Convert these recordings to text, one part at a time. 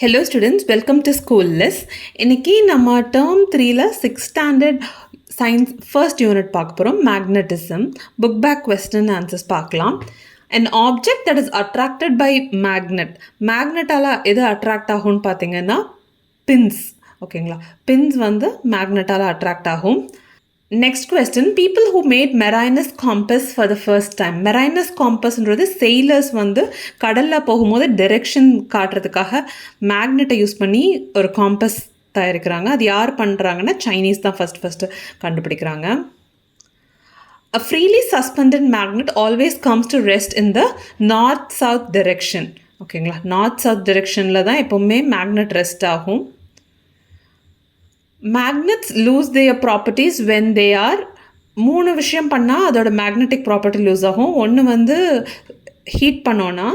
Hello students, welcome to Schoolless. இன்னைக்கு நம்ம term 3ல 6th standard science first unit பார்க்க போகிறோம். Magnetism. Book back question answers பார்க்கலாம். An object that is attracted by magnet. Magnetaல எது attract ஆகும்னு பார்த்தீங்கன்னா pins. ஓகேங்களா, pins வந்து magnetaல attract ஆகும். Next question, people who made Marinus compass for the first time. Marinus compassன்றது sailors வந்து கடலில் போகும்போது direction காட்டுறதுக்காக மேக்னெட்டை யூஸ் பண்ணி ஒரு காம்பஸ் தயாரிக்கிறாங்க. அது யார் பண்ணுறாங்கன்னா சைனீஸ் தான் ஃபஸ்ட்டு கண்டுபிடிக்கிறாங்க. A freely suspended magnet always comes to rest in the north-south direction. ஓகேங்களா, நார்த்-சவுத் டிரெக்ஷனில் தான் எப்போவுமே மேக்னெட் ரெஸ்ட் ஆகும். Magnets lose their properties when they are மூணு விஷயம் பண்ணால் அதோட மேக்னெட்டிக் ப்ராப்பர்ட்டி லூஸ் ஆகும். ஒன்று வந்து ஹீட் பண்ணோன்னா,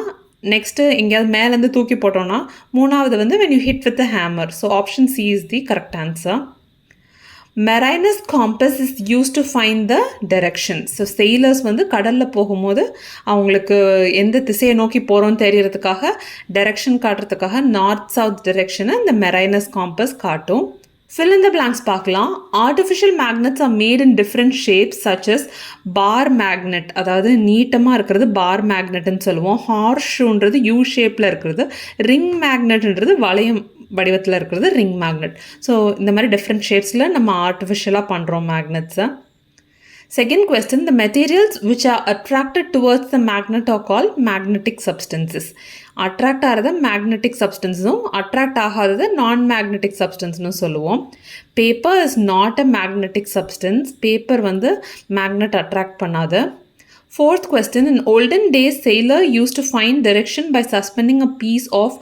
நெக்ஸ்ட்டு எங்கேயாவது மேலேருந்து தூக்கி போட்டோன்னா, மூணாவது வந்து when you hit with a hammer. So option C is the correct answer. Marinus compass is used to find the direction. So sailors வந்து கடலில் போகும்போது அவங்களுக்கு எந்த திசையை நோக்கி போகிறோன்னு தெரியறதுக்காக டைரெக்ஷன் காட்டுறதுக்காக நார்த் சவுத் டைரெக்ஷனை இந்த மெரைனஸ் காம்பஸ் காட்டும். Fill in the blanks பார்க்கலாம். Artificial magnets are made in different shapes such as bar magnet, அதாவது நீட்டமாக இருக்கிறது பார் மேக்னெட்னு சொல்லுவோம். ஹார்ஷூன்றது யூ ஷேப்பில் இருக்கிறது, ரிங் மேக்னெட்ன்றது வளையம் வடிவத்தில் இருக்கிறது ரிங் மேக்னெட். ஸோ இந்த மாதிரி டிஃப்ரெண்ட் ஷேப்ஸில் நம்ம ஆர்டிஃபிஷியலாக பண்ணுறோம் மேக்னெட்ஸை. Second question, the materials which are attracted towards the magnet are called magnetic substances. Attract ஆகிறது magnetic substanceனும் attract ஆகாதது non-magnetic substanceனு சொல்லுவோம். Paper is not a magnetic substance. Paper வந்து magnet attract பண்ணாது. Fourth question, in olden days sailor used to find direction by suspending a piece of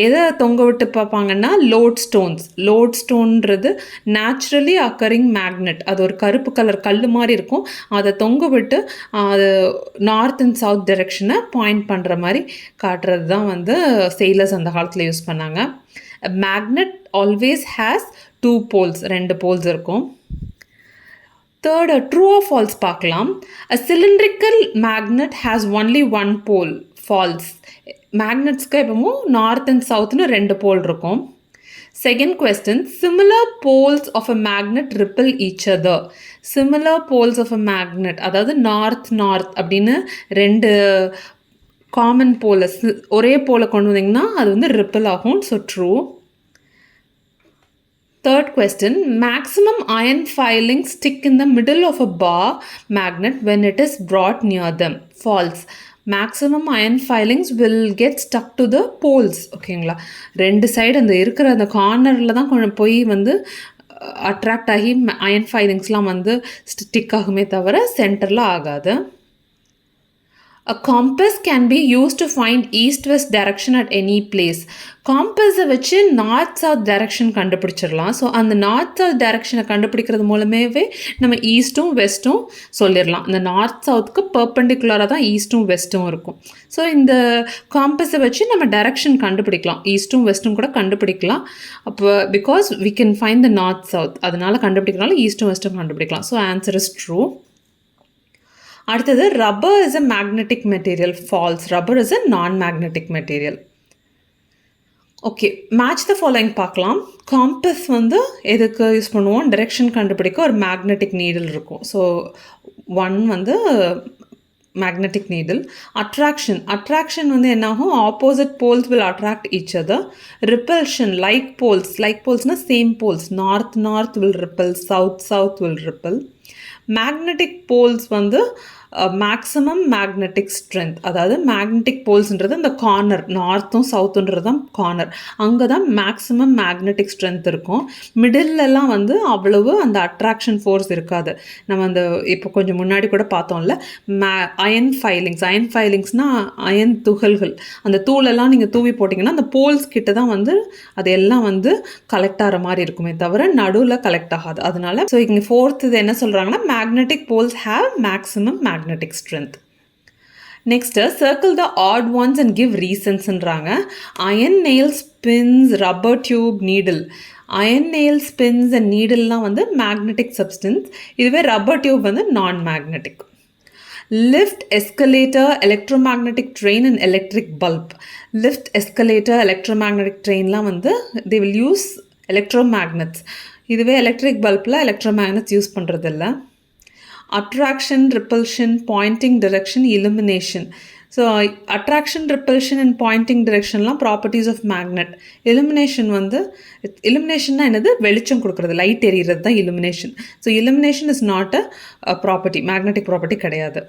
எதை தொங்க விட்டு பார்ப்பாங்கன்னா லோட்ஸ்டோன்ஸ். லோட்ஸ்டோன்றது naturally occurring magnet. அது ஒரு கருப்பு கலர் கல் மாதிரி இருக்கும். அதை தொங்க விட்டு அது நார்த் அண்ட் சவுத் டைரெக்ஷனை பாயிண்ட் பண்ணுற மாதிரி காட்டுறது தான் வந்து sailors அந்த காலத்தில் யூஸ் பண்ணாங்க. Magnet always has 2 poles, 2 poles இருக்கும். Third, true or false பார்க்கலாம். A cylindrical magnet has only 1 pole. False. மேக்னெட்ஸ்க்கு எப்பவும் நார்த் அண்ட் சவுத்னு 2 போல் இருக்கும். Second question, similar poles of a magnet repel each other. Similar poles of a magnet, அதாவது north அப்படின்னு 2 common போல ஒரே போல கொண்டு வந்தீங்கன்னா அது வந்து ரிப்பல் ஆகும். So true. Third question, maximum iron filings stick in the middle of a bar magnet when it is brought near them. False. Maximum iron filings will get stuck to the poles. ஓகேங்களா, 2 side அந்த இருக்கிற அந்த கார்னரில் தான் கொஞ்சம் போய் வந்து attract ஆகி அயன் ஃபைலிங்ஸ்லாம் வந்து ஸ்டிக் ஆகுமே தவிர சென்டரில் ஆகாது. A compass can be used to find east-west direction at any place. காம்பஸை வச்சு நார்த் சவுத் டைரெக்ஷன் கண்டுபிடிச்சிடலாம். ஸோ அந்த நார்த் சவுத் டைரெக்ஷனை கண்டுபிடிக்கிறது மூலமேவே நம்ம ஈஸ்ட்டும் வெஸ்ட்டும் சொல்லிடலாம். இந்த நார்த் சவுத்துக்கு பர்பெண்டிகுலராக தான் ஈஸ்ட்டும் வெஸ்ட்டும் இருக்கும். ஸோ இந்த காம்பஸை வச்சு நம்ம டைரெக்ஷன் கண்டுபிடிக்கலாம், ஈஸ்ட்டும் வெஸ்ட்டும் கூட கண்டுபிடிக்கலாம். அப்போ because we can find the north south, அதனால் கண்டுபிடிக்கிறனால ஈஸ்ட்டும் வெஸ்ட்டும் கண்டுபிடிக்கலாம். So answer is true. அடுத்தது, rubber is a magnetic material. False. Rubber is a non magnetic material. Okay, match the following பார்க்கலாம். காம்பஸ் வந்து எதுக்கு யூஸ் பண்ணுவோம்? டைரெக்ஷன் கண்டுபிடிக்க ஒரு மேக்னெட்டிக் நீடில் இருக்கும். ஸோ 1 வந்து மேக்னெட்டிக் நீடில். அட்ராக்ஷன் வந்து என்னாகும்? Opposite poles will attract each other. Repulsion, like போல்ஸ்னால் same poles. North will repel, south will repel. Magnetic poles வந்து மேக்ஸிமம் மேக்னெட்டிக் ஸ்ட்ரென்த், அதாவது மேக்னெட்டிக் போல்ஸ்ன்றது இந்த கார்னர், நார்த்தும் சவுத்துன்றது தான் கார்னர், அங்கே தான் மேக்ஸிமம் மேக்னெட்டிக் ஸ்ட்ரென்த் இருக்கும். மிடில்லலாம் வந்து அவ்வளவு அந்த அட்ராக்ஷன் ஃபோர்ஸ் இருக்காது. நம்ம அந்த இப்போ கொஞ்சம் முன்னாடி கூட பார்த்தோம்ல அயன் ஃபைலிங்ஸ்னால் அயன் துகள்கள். அந்த தூளெல்லாம் நீங்கள் தூவி போட்டிங்கன்னா அந்த போல்ஸ் கிட்ட தான் வந்து அது எல்லாம் வந்து கலெக்ட் ஆகிற மாதிரி இருக்குமே தவிர நடுவில் கலெக்ட் ஆகாது. அதனால ஸோ இங்கே ஃபோர்த் இது என்ன சொல்கிறாங்கன்னா magnetic poles have maximum magnetic strength. Next, circle the odd ones and give reasons ன்றாங்க. Iron nails, pins, rubber tube, needle. Iron nails, pins and needleலாம் வந்து magnetic substance. இதுவே rubber tube வந்து non-magnetic. lift, escalator, electromagnetic train and electric bulb. Lift, escalator, electromagnetic trainலாம் வந்து they will use electromagnets. இதுவே electric பல்பில் electromagnets use பண்ணுறதில்ல. Attraction, repulsion, pointing direction, illumination. So attraction, repulsion and pointing டிரெக்ஷன்லாம் properties of magnet. illumination வந்து illuminationனா என்னது, வெளிச்சம் கொடுக்குறது, light எரியிறது தான் illumination. So illumination is not a property, magnetic property கிடையாது.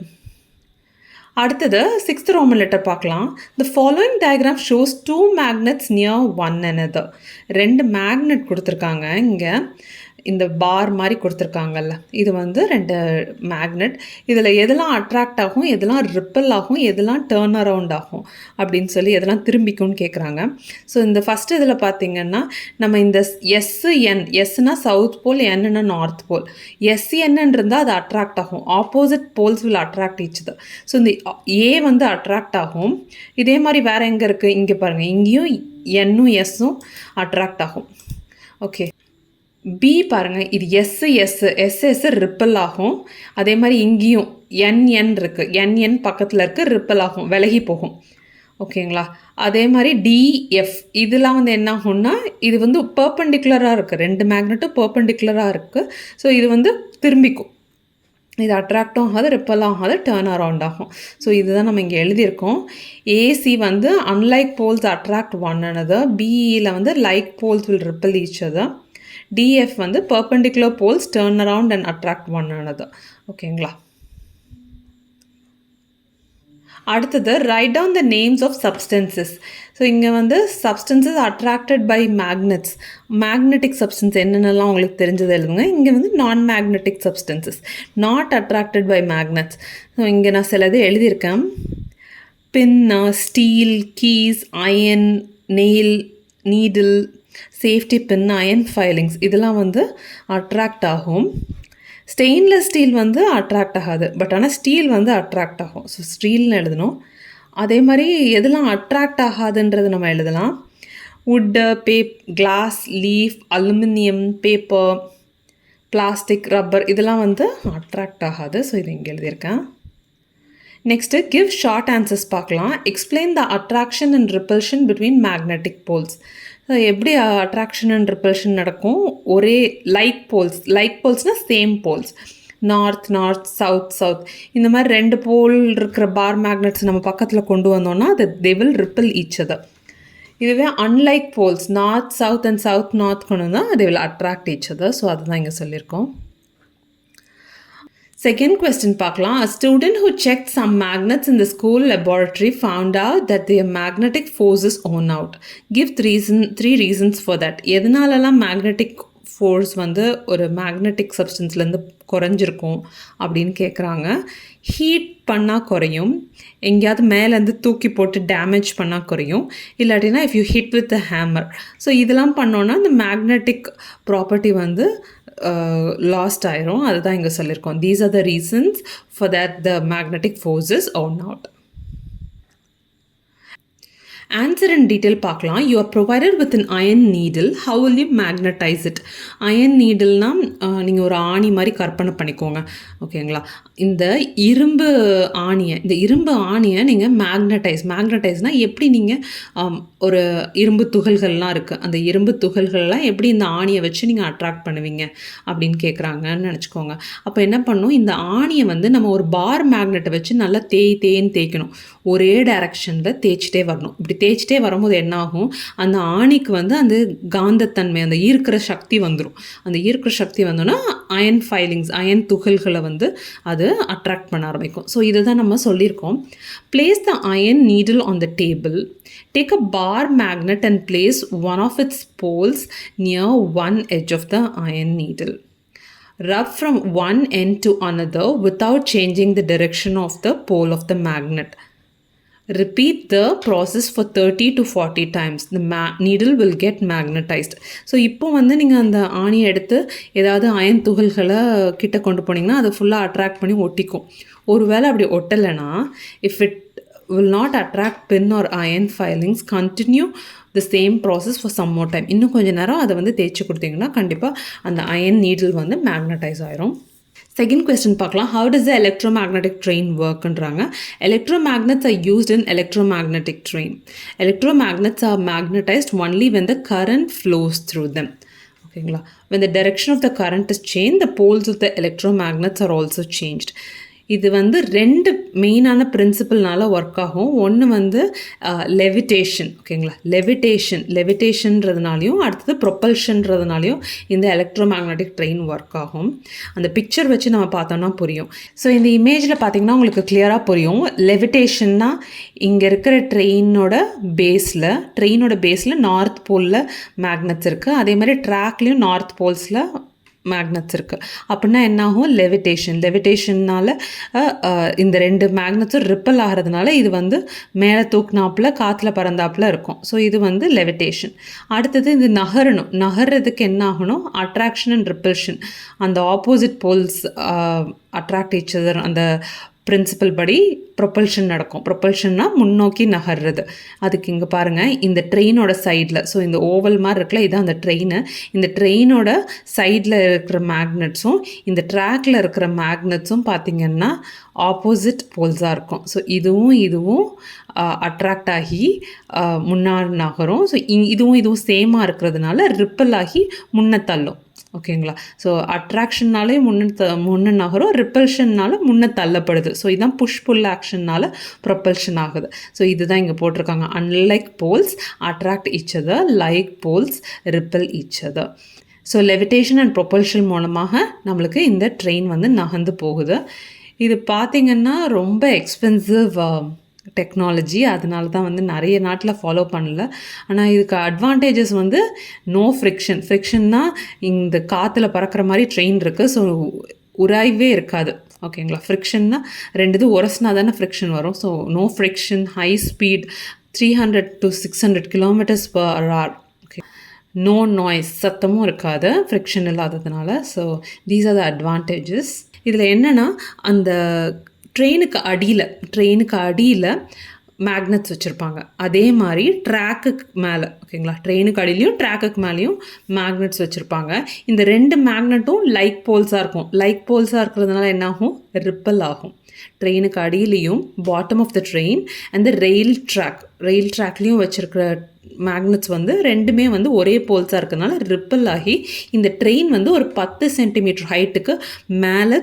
அடுத்தது 6th ரோமன் லெட்டர் பார்க்கலாம். The following diagram shows two magnets near one another. 2 magnet கொடுத்துருக்காங்க. இங்கே இந்த பார் மாதிரி கொடுத்துருக்காங்கல்ல, இது வந்து 2 மேக்னெட். இதில் எதெல்லாம் அட்ராக்ட் ஆகும், எதெல்லாம் ரிப்பல் ஆகும், எதெல்லாம் டேர்ன் அரவுண்ட் ஆகும் அப்படின்னு சொல்லி எதெல்லாம் திரும்பிக்கும்னு கேட்குறாங்க. ஸோ இந்த ஃபஸ்ட்டு இதில் பார்த்திங்கன்னா நம்ம இந்த எஸ்என், எஸ்னா சவுத் போல், என்னன்னா நார்த் போல். எஸ்என்னு இருந்தால் அது அட்ராக்ட் ஆகும், ஆப்போசிட் போல்ஸ் வில் அட்ராக்ட் ஈச்சது. ஸோ இந்த ஏ வந்து அட்ராக்ட் ஆகும். இதே மாதிரி வேறு எங்கே இருக்குது, இங்கே பாருங்கள், இங்கேயும் என்னும் எஸ்ஸும் அட்ராக்ட் ஆகும். ஓகே, பி பாருங்கள், இது எஸ் ரிப்பல் ஆகும். அதே மாதிரி இங்கேயும் என் இருக்குது, என் பக்கத்தில் இருக்குது, ரிப்பல் ஆகும், விலகி போகும். ஓகேங்களா. அதே மாதிரி டிஎஃப் இதெல்லாம் வந்து என்ன ஆகும்னா, இது வந்து பர்பெண்டிகுலராக இருக்குது, 2 மேக்னெட்டும் பர்பெண்டிகுலராக இருக்குது. ஸோ இது வந்து திரும்பிக்கும், இது அட்ராக்டும் ஆகாது, ரிப்பல் ஆகாது, டேர்ன் அரவுண்ட் ஆகும். ஸோ இதுதான் நம்ம இங்கே எழுதியிருக்கோம். ஏசி வந்து unlike poles attract one another. பிஇயில் வந்து like poles will repel each other. DF வந்து perpendicular poles turn around and attract one another. ஓகேங்களா. அடுத்தது write down the names of substances. So இங்கே வந்து substances attracted by magnets. magnetic substance என்னென்னலாம் உங்களுக்கு தெரிஞ்சது எழுதுங்க. இங்கே வந்து non-magnetic substances not attracted by magnets. So இங்கே நான் சிலது எழுதியிருக்கேன். Pin, steel, keys, iron, nail, needle, safety pin, iron filings இதெல்லாம் வந்து அட்ராக்ட் ஆகும். ஸ்டெயின்லெஸ் ஸ்டீல் வந்து அட்ராக்ட் ஆகாது, பட் ஆனால் ஸ்டீல் வந்து அட்ராக்ட் ஆகும். ஸோ ஸ்டீல்னு எழுதணும். அதே மாதிரி எதெல்லாம் அட்ராக்ட் ஆகாதுன்றது நம்ம எழுதலாம். Wood, glass, leaf, aluminium, paper, plastic, rubber இதெல்லாம் வந்து அட்ராக்ட் ஆகாது. ஸோ இது இங்கே எழுதியிருக்கேன். நெக்ஸ்ட்டு கிவ் ஷார்ட் ஆன்சர்ஸ் பார்க்கலாம். Explain the attraction and repulsion between magnetic poles. எப்படி அட்ராக்ஷன் அண்ட் ரிப்பல்ஷன் நடக்கும், ஒரே லைக் போல்ஸ்னால் சேம் போல்ஸ், நார்த் சவுத் இந்த மாதிரி 2 போல் இருக்கிற பார் மேக்னெட்ஸ் நம்ம பக்கத்தில் கொண்டு வந்தோம்னா அது they will repel each other. இதுவே unlike poles north south and south north கொண்டு வந்தால் they will attract each other. So அதுதான் இங்கே சொல்லியிருக்கோம். Second question பார்க்கலாம். A student who checked some magnets in the school laboratory found out that their magnetic force is worn out. Give 3 reasons for that. எதனாலலாம் magnetic force வந்து ஒரு magnetic சப்ஸ்டன்ஸ்லேருந்து குறைஞ்சிருக்கும் அப்படின்னு கேட்குறாங்க. Heat பண்ணால் குறையும், எங்கேயாவது மேலேருந்து தூக்கி போட்டு டேமேஜ் பண்ணால் குறையும், இல்லாட்டினா if you hit with a hammer. So இதெல்லாம் பண்ணோன்னா இந்த மேக்னெட்டிக் ப்ராப்பர்ட்டி வந்து லாஸ்ட் ஆயிரும். அதுதான் இங்கே சொல்லியிருக்கோம். These are the reasons for that the magnetic force is worn out. Answer in detail பார்க்கலாம். You are provided with an iron needle, how will you magnetize it. Iron நீடில்னால் நீங்கள் ஒரு ஆணி மாதிரி கற்பனை பண்ணிக்கோங்க. ஓகேங்களா. இந்த இரும்பு ஆணியை நீங்கள் மேக்னடைஸ்னால் எப்படி நீங்கள் ஒரு இரும்பு துகள்கள்லாம் இருக்குது, அந்த இரும்பு துகள்கள்லாம் எப்படி இந்த ஆணியை வச்சு நீங்கள் அட்ராக்ட் பண்ணுவீங்க அப்படின்னு கேட்குறாங்கன்னு நினச்சிக்கோங்க. அப்போ என்ன பண்ணணும், இந்த ஆணியை வந்து நம்ம ஒரு பார் மேக்னெட்டை வச்சு நல்லா தேய்க்கணும். ஒரே டைரக்ஷனில் தேய்ச்சிட்டே வரணும். இப்படி தேய்ச்சிட்டே வரும்போது என்ன ஆகும், அந்த ஆணிக்கு வந்து அந்த காந்தத்தன்மை, அந்த ஈர்க்கிற சக்தி வந்துடும். அந்த ஈர்க்கிற சக்தி வந்தோன்னா அயன் ஃபைலிங்ஸ், அயன் துகள்களை வந்து அது அட்ராக்ட் பண்ண ஆரம்பிக்கும். ஸோ இதை தான் நம்ம சொல்லியிருக்கோம். Place the iron needle on the table. Take a bar magnet and place one of its poles near one edge of the iron needle. Rub from one end to another without changing the direction of the pole of the magnet. Repeat the process for 30 to 40 times. The needle will get magnetized. So இப்போ வந்து நீங்கள் அந்த ஆணியை எடுத்து ஏதாவது iron துகள்களை கிட்ட கொண்டு போனீங்கன்னா அதை ஃபுல்லாக அட்ராக்ட் பண்ணி ஒட்டிக்கும். ஒருவேளை அப்படி ஒட்டலைன்னா, if it will not attract pin or iron filings, continue the same process for some more time. இன்னும் கொஞ்சம் நேரம் அதை வந்து தேய்ச்சி கொடுத்தீங்கன்னா கண்டிப்பாக அந்த அயன் நீடில் வந்து மேக்னடைஸ் ஆயிரும். Second question பார்க்கலாம். How does the electromagnetic train work-ன்றாங்க. Electromagnets are used in electromagnetic train. Electromagnets are magnetized only when the current flows through them. ஓகேங்களா? When the direction of the current is changed, the poles of the electromagnets are also changed. இது வந்து ரெண்டு மெயினான பிரின்சிபல்னால work ஆகும். ஒன்று வந்து levitation. ஓகேங்களா? லெவிட்டேஷன்றதுனாலையும் அடுத்தது ப்ரொப்பல்ஷன்றதுனாலையும் இந்த எலக்ட்ரோமேக்னட்டிக் ட்ரெயின் ஒர்க் ஆகும். அந்த பிக்சர் வச்சு நம்ம பார்த்தோம்னா புரியும். ஸோ இந்த இமேஜில் பார்த்தீங்கன்னா உங்களுக்கு கிளியராக புரியும். லெவிட்டேஷன்னா இங்கே இருக்கிற ட்ரெயினோட பேஸில் நார்த் போலில் மேக்னட்ஸ் இருக்குது. அதே மாதிரி ட்ராக்லேயும் நார்த் போல்ஸில் மேக்னட்ஸ் இருக்குது. அப்படின்னா என்னாகும்? லெவிட்டேஷன்னால் இந்த ரெண்டு மேக்னட்ஸும் ரிப்பல் ஆகிறதுனால இது வந்து மேலே தூக்குனாப்பில் காற்றுல பறந்தாப்பில் இருக்கும். ஸோ இது வந்து லெவிட்டேஷன். அடுத்தது இது நகர்றதுக்கு என்ன ஆகணும்? Attraction and repulsion. அந்த opposite poles attract each other அந்த பிரின்சிபல் படி ப்ரொப்பல்ஷன் நடக்கும். ப்ரொப்பல்ஷன்னா முன்னோக்கி நகர்றது. அதுக்கு இங்கே பாருங்கள், இந்த ட்ரெயினோட சைடில், ஸோ இந்த ஓவல் மாதிரி இருக்குல்ல, இதுதான் அந்த ட்ரெயின். இந்த ட்ரெயினோட சைடில் இருக்கிற மேக்னட்ஸும் இந்த ட்ராக்கில் இருக்கிற மேக்னட்ஸும் பார்த்திங்கன்னா ஆப்போசிட் போல்ஸாக இருக்கும். ஸோ இதுவும் அட்ராக்ட் ஆகி முன்னாடி நகரும். ஸோ இதுவும் சேமாக இருக்கிறதுனால ரிப்பல் ஆகி முன்ன தள்ளும். ஓகேங்களா? ஸோ அட்ராக்ஷன்னாலே முன்ன நகரும், ரிப்பல்ஷன்னால முன்ன தள்ளப்படுது. ஸோ இதுதான் புஷ் புல் ஆக்ஷன்னால் ப்ரொப்பல்ஷன் ஆகுது. ஸோ இதுதான் இங்கே போட்டிருக்காங்க. Unlike poles attract each other, like poles repel each other. So levitation and propulsion மூலமாக நம்மளுக்கு இந்த ட்ரெயின் வந்து நகர்ந்து போகுது. இது பார்த்திங்கன்னா ரொம்ப எக்ஸ்பென்சிவ் டெக்னாலஜி. அதனால தான் வந்து நிறைய நாட்டில் ஃபாலோ பண்ணல. ஆனால் இதுக்கு அட்வான்டேஜஸ் வந்து நோ ஃப்ரிக்ஷன்னா இந்த காற்றுல பறக்கிற மாதிரி ட்ரெயின் இருக்குது. ஸோ உராய்வே இருக்காது. ஓகேங்களா? ஃப்ரிக்ஷன்னா ரெண்டு உரசினா தானே ஃப்ரிக்ஷன் வரும். So no friction, high speed 300 to 600 km/h. Okay, no noise, சத்தமும் இருக்காது ஃப்ரிக்ஷன் இல்லாததுனால. So these are the advantages. இதில் என்னென்னா அந்த ட்ரெயினுக்கு அடியில் மேக்னட்ஸ் வச்சுருப்பாங்க. அதே மாதிரி ட்ராக்குக்கு மேலே, ஓகேங்களா, ட்ரெயினுக்கு அடியிலையும் ட்ராக்குக்கு மேலேயும் மேக்னட்ஸ் வச்சுருப்பாங்க. இந்த ரெண்டு மேக்னட்டும் லைக் போல்ஸாக இருக்கும். லைக் போல்ஸாக இருக்கிறதுனால என்னாகும்? ரிப்பல் ஆகும். ட்ரெயினுக்கு அடியிலையும் bottom of the train and rail ட்ராக்லேயும் வச்சுருக்கிற மேக்னட்ஸ் வந்து ரெண்டுமே வந்து ஒரே போல்ஸாக இருக்கிறதுனால ரிப்பல் ஆகி இந்த ட்ரெயின் வந்து ஒரு 10 சென்டிமீட்டர் ஹைட்டுக்கு மேலே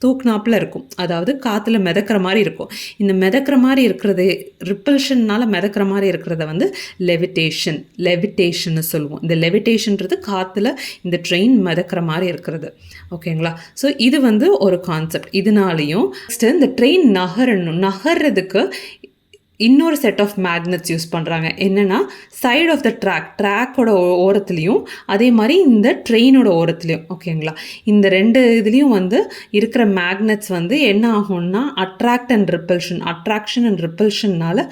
தூக்குனாப்பில் இருக்கும். அதாவது காற்றுல மிதக்கிற மாதிரி இருக்கும். இந்த மிதக்கிற மாதிரி இருக்கிறது, ரிப்பல்ஷன்னால் மிதக்கிற மாதிரி இருக்கிறத வந்து லெவிட்டேஷன்னு சொல்லுவோம். இந்த லெவிட்டேஷன்றது காற்றுல இந்த ட்ரெயின் மிதக்கிற மாதிரி இருக்கிறது. ஓகேங்களா? ஸோ இது வந்து ஒரு கான்செப்ட். இதனாலையும் இந்த ட்ரெயின் நகர்றதுக்கு இன்னொரு செட் ஆஃப் மேக்னட்ஸ் யூஸ் பண்ணுறாங்க. என்னென்னா சைட் ஆஃப் த ட்ராக்கோட ஓரத்துலேயும் அதே மாதிரி இந்த ட்ரெயினோட ஓரத்துலேயும். ஓகேங்களா? இந்த ரெண்டு இதுலேயும் வந்து இருக்கிற மேக்னட்ஸ் வந்து என்ன ஆகும்னா அட்ராக்ஷன் அண்ட் ரிப்பல்ஷன்னால்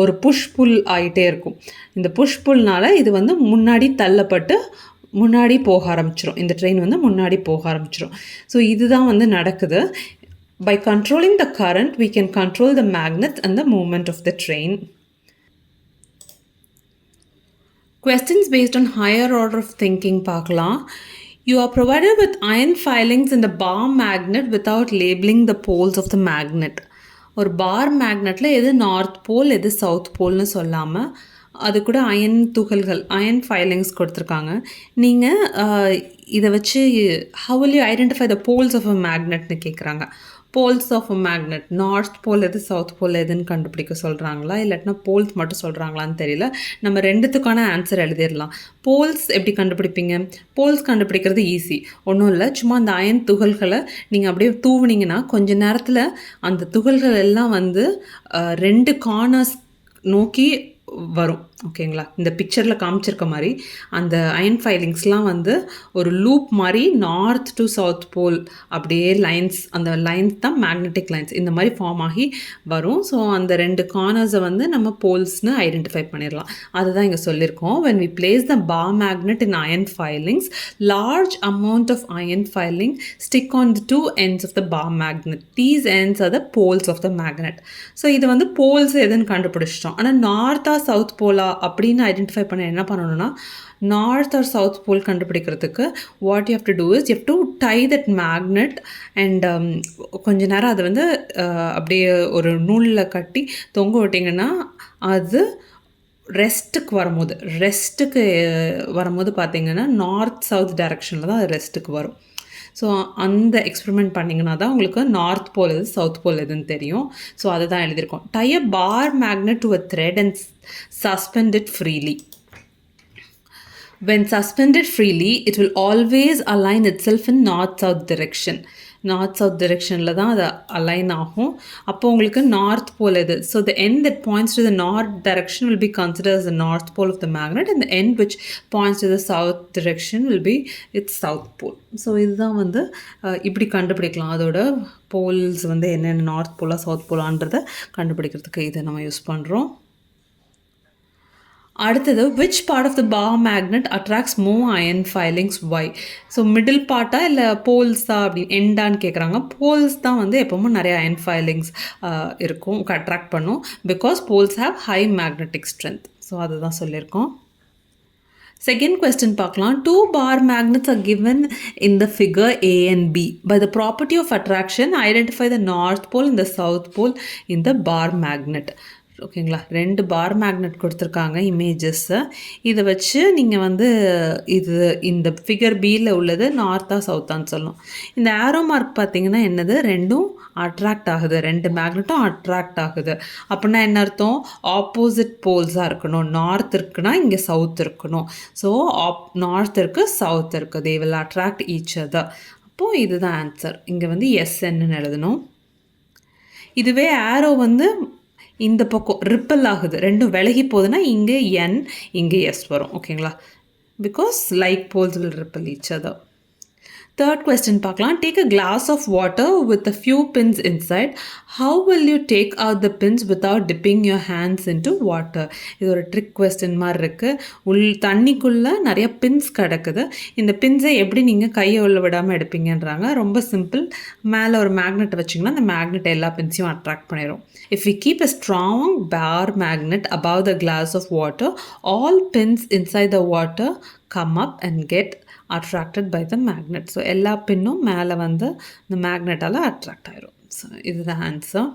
ஒரு புஷ் புல் ஆகிட்டே இருக்கும். இந்த புஷ் புல்னால் இது வந்து முன்னாடி தள்ளப்பட்டு முன்னாடி போக ஆரம்பிச்சிடும். இந்த ட்ரெயின் வந்து முன்னாடி போக ஆரம்பிச்சிடும். ஸோ இதுதான் வந்து நடக்குது. By controlling the current, we can control the magnets and the movement of the train. Questions based on higher order of thinking பார்க்கலாம். You are provided with iron filings in the bar magnet without labeling the poles of the magnet. ஒரு பார் மேக்னெட்டில் எது north pole எது south போல்னு சொல்லாமல் அது கூட iron filings கொடுத்துருக்காங்க. நீங்கள் இதை வச்சு how will you identify the poles of a magnetனு கேட்குறாங்க. Poles of a magnet, north pole எது சவுத் போல் எதுன்னு கண்டுபிடிக்க சொல்கிறாங்களா, இல்லாட்டினா போல்ஸ் மட்டும் சொல்கிறாங்களான்னு தெரியல. நம்ம ரெண்டுத்துக்கான ஆன்சர் எழுதிடலாம். போல்ஸ் எப்படி கண்டுபிடிப்பீங்க? போல்ஸ் கண்டுபிடிக்கிறது ஈஸி. ஒன்றும் இல்லை, சும்மா அந்த அயன் துகள்களை நீங்கள் அப்படியே தூவுனீங்கன்னா கொஞ்ச நேரத்தில் அந்த துகள்கள் எல்லாம் வந்து ரெண்டு கார்னர்ஸ் நோக்கி வரும். ஓகேங்களா? இந்த பிக்சரில் காமிச்சிருக்க மாதிரி அந்த அயன் ஃபைலிங்ஸ்லாம் வந்து ஒரு லூப் மாதிரி நார்த் டு சவுத் போல் அப்படியே அந்த லைன்ஸ் தான் மேக்னெட்டிக் லைன்ஸ் இந்த மாதிரி ஃபார்ம் ஆகி வரும். ஸோ அந்த ரெண்டு கார்னர்ஸை வந்து நம்ம போல்ஸ்னு ஐடென்டிஃபை பண்ணிடலாம். அதுதான் இங்கே சொல்லியிருக்கோம். when we place the bar magnet in iron filings, large amount of iron filing stick on the two ends of the bar magnet. These ends are the poles of the magnet. So இது வந்து poles எதுன்னு கண்டுபிடிச்சிட்டோம். ஆனால் நார்த்தா south போலா போலா அப்படின்னு identify பண்ண என்ன பண்ணணும்னா, நார்த் ஆர் சவுத் போல் கண்டுபிடிக்கிறதுக்கு what you have to do is you have to tie that magnet and கொஞ்ச நேரம் அதை வந்து அப்படியே ஒரு நூலில் கட்டி தொங்க விட்டிங்கன்னா அது ரெஸ்ட்டுக்கு வரும்போது பார்த்தீங்கன்னா நார்த் சவுத் டைரெக்ஷனில் தான் அது ரெஸ்ட்டுக்கு வரும். ஸோ அந்த எக்ஸ்பெரிமெண்ட் பண்ணிங்கன்னா தான் உங்களுக்கு நார்த் போல் எது சவுத் போல் எதுன்னு தெரியும். ஸோ அதை தான் எழுதியிருக்கோம். Tie a bar magnet to a thread and suspend it freely. When suspended freely, it will always align itself in north-south direction. North south டிரெக்ஷனில் தான் அது அலைன் ஆகும். அப்போ உங்களுக்கு நார்த் போல் இது. So the end that points to the north direction will be considered as the north pole of the magnet and the end which points to the south direction will be its south pole. So இதுதான் வந்து இப்படி கண்டுபிடிக்கலாம். அதோட poles வந்து என்னென்ன north போலா south போலான்றதை கண்டுபிடிக்கிறதுக்கு இதை நம்ம யூஸ் பண்ணுறோம். அடுத்தது which part of the bar magnet attracts more iron filings why? So middle பார்ட்டா இல்லை போல்ஸா அப்படின்னு எண்டான்னு கேட்குறாங்க. போல்ஸ் தான் வந்து எப்போவுமே நிறைய அயன் ஃபைலிங்ஸ் இருக்கும், அட்ராக்ட் பண்ணும். Because poles have high magnetic strength. So அதுதான் சொல்லியிருக்கோம். Second question பார்க்கலாம். 2 bar magnets are given in the figure A and B. By the property of attraction, identify the north pole and the south pole in the bar magnet. ஓகேங்களா, 2 bar magnet கொடுத்துருக்காங்க இமேஜஸ்ஸை. இதை வச்சு நீங்கள் வந்து இது இந்த figure பியில் உள்ளது நார்த்தா சவுத்தான்னு சொல்லணும். இந்த ஆரோ மார்க் பார்த்தீங்கன்னா என்னது, ரெண்டும் அட்ராக்ட் ஆகுது, 2 மேக்னெட்டும் அட்ராக்ட் ஆகுது. அப்படின்னா என்ன அர்த்தம், ஆப்போசிட் போல்ஸாக இருக்கணும். நார்த் இருக்குன்னா இங்கே சவுத் இருக்கணும். ஸோ நார்த் இருக்குது சவுத் இருக்குது, தே வில் அட்ராக்ட் ஈச் அதர். அப்போது இதுதான் ஆன்சர். இங்கே வந்து எஸ்என்னு எழுதணும். இதுவே ஆரோ வந்து இந்த பக்கம் ரிப்பல் ஆகுது, ரெண்டும் விலகி போகுதுன்னா இங்கே என் இங்கே எஸ் வரும். ஓகேங்களா, because like poles will repel each other. Third question பார்க்கலாம். Take a glass of water with a few pins inside. How will you take out the pins without dipping your hands into water? இது ஒரு trick question மாதிரி இருக்குது. தண்ணிக்குள்ளே நிறைய pins கிடக்குது. இந்த பின்ஸை எப்படி நீங்கள் கையை உள்ள விடாமல் எடுப்பீங்கன்றாங்க. ரொம்ப சிம்பிள். மேலே ஒரு மேக்னெட் வச்சிங்கன்னா அந்த மேக்னெட் எல்லா பின்ஸையும் அட்ராக்ட் பண்ணிடும். If we keep a strong bar magnet above the glass of water, all pins inside the water come up and get attracted by the magnet. So எல்லா பின்னும் மேலே வந்து இந்த மேக்னெட்டால் அட்ராக்ட் ஆயிரும். ஸோ இதுதான் ஆன்சர்.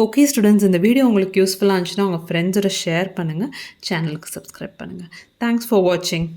ஓகே ஸ்டூடெண்ட்ஸ், இந்த video உங்களுக்கு யூஸ்ஃபுல்லாக இருந்துச்சுன்னா உங்கள் ஃப்ரெண்ட்ஸோட ஷேர் பண்ணுங்கள், சேனலுக்கு சப்ஸ்கிரைப் பண்ணுங்கள். தேங்க்ஸ் ஃபார் வாட்சிங்.